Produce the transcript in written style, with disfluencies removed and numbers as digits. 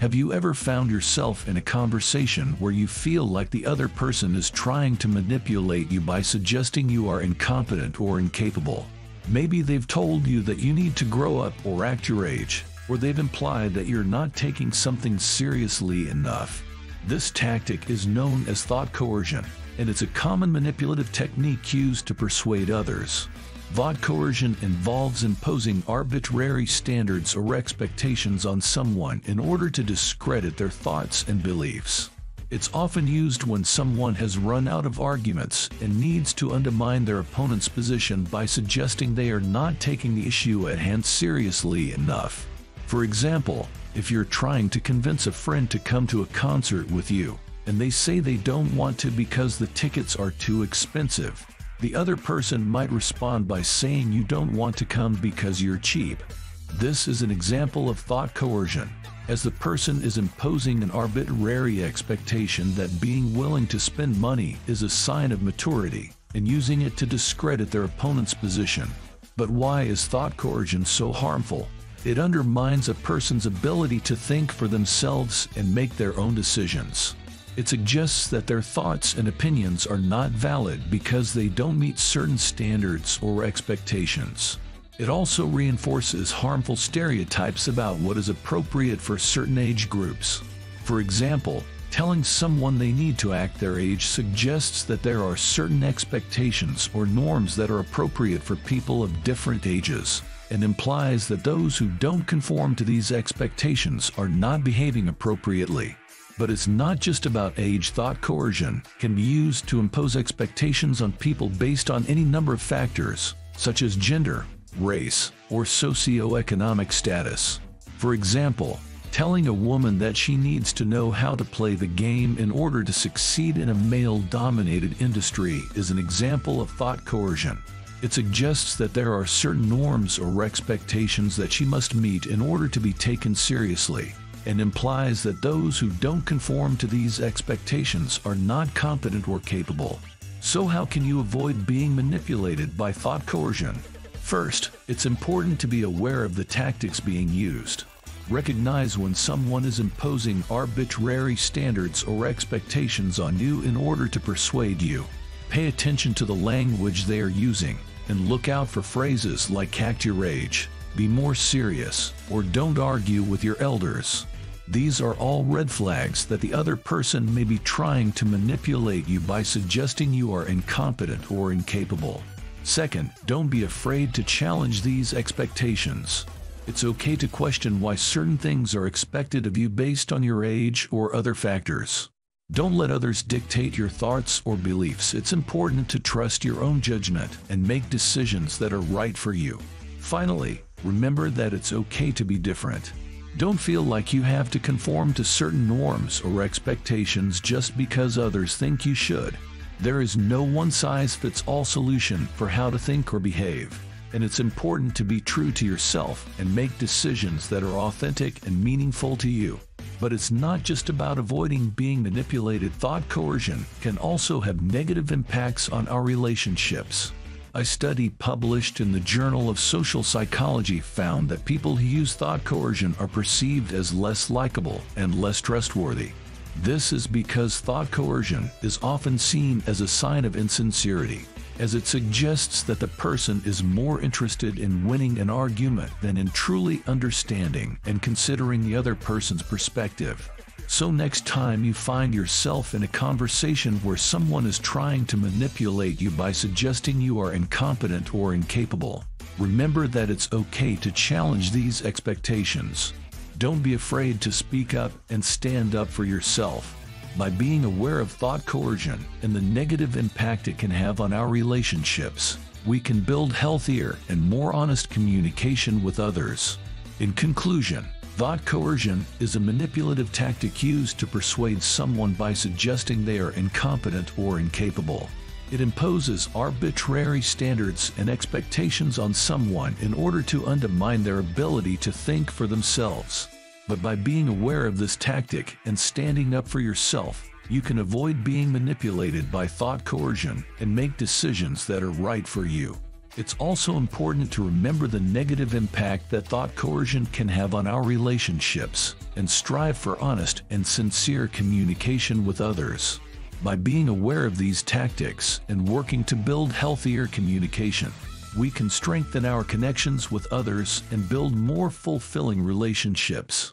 Have you ever found yourself in a conversation where you feel like the other person is trying to manipulate you by suggesting you are incompetent or incapable? Maybe they've told you that you need to grow up or act your age, or they've implied that you're not taking something seriously enough. This tactic is known as thought coercion, and it's a common manipulative technique used to persuade others. Thought coercion involves imposing arbitrary standards or expectations on someone in order to discredit their thoughts and beliefs. It's often used when someone has run out of arguments and needs to undermine their opponent's position by suggesting they are not taking the issue at hand seriously enough. For example, if you're trying to convince a friend to come to a concert with you, and they say they don't want to because the tickets are too expensive, the other person might respond by saying you don't want to come because you're cheap. This is an example of thought coercion, as the person is imposing an arbitrary expectation that being willing to spend money is a sign of maturity, and using it to discredit their opponent's position. But why is thought coercion so harmful? It undermines a person's ability to think for themselves and make their own decisions. It suggests that their thoughts and opinions are not valid because they don't meet certain standards or expectations. It also reinforces harmful stereotypes about what is appropriate for certain age groups. For example, telling someone they need to act their age suggests that there are certain expectations or norms that are appropriate for people of different ages, and implies that those who don't conform to these expectations are not behaving appropriately. But it's not just about age. Thought coercion can be used to impose expectations on people based on any number of factors, such as gender, race, or socioeconomic status. For example, telling a woman that she needs to know how to play the game in order to succeed in a male-dominated industry is an example of thought coercion. It suggests that there are certain norms or expectations that she must meet in order to be taken seriously, and implies that those who don't conform to these expectations are not competent or capable. So how can you avoid being manipulated by thought coercion? First, it's important to be aware of the tactics being used. Recognize when someone is imposing arbitrary standards or expectations on you in order to persuade you. Pay attention to the language they are using, and look out for phrases like act your age, be more serious, or don't argue with your elders. These are all red flags that the other person may be trying to manipulate you by suggesting you are incompetent or incapable. Second, don't be afraid to challenge these expectations. It's okay to question why certain things are expected of you based on your age or other factors. Don't let others dictate your thoughts or beliefs. It's important to trust your own judgment and make decisions that are right for you. Finally, remember that it's okay to be different. Don't feel like you have to conform to certain norms or expectations just because others think you should. There is no one-size-fits-all solution for how to think or behave, and it's important to be true to yourself and make decisions that are authentic and meaningful to you. But it's not just about avoiding being manipulated. Thought coercion can also have negative impacts on our relationships. A study published in the Journal of Social Psychology found that people who use thought coercion are perceived as less likable and less trustworthy. This is because thought coercion is often seen as a sign of insincerity, as it suggests that the person is more interested in winning an argument than in truly understanding and considering the other person's perspective. So next time you find yourself in a conversation where someone is trying to manipulate you by suggesting you are incompetent or incapable, remember that it's okay to challenge these expectations. Don't be afraid to speak up and stand up for yourself. By being aware of thought coercion and the negative impact it can have on our relationships, we can build healthier and more honest communication with others. In conclusion, thought coercion is a manipulative tactic used to persuade someone by suggesting they are incompetent or incapable. It imposes arbitrary standards and expectations on someone in order to undermine their ability to think for themselves. But by being aware of this tactic and standing up for yourself, you can avoid being manipulated by thought coercion and make decisions that are right for you. It's also important to remember the negative impact that thought coercion can have on our relationships, and strive for honest and sincere communication with others. By being aware of these tactics and working to build healthier communication, we can strengthen our connections with others and build more fulfilling relationships.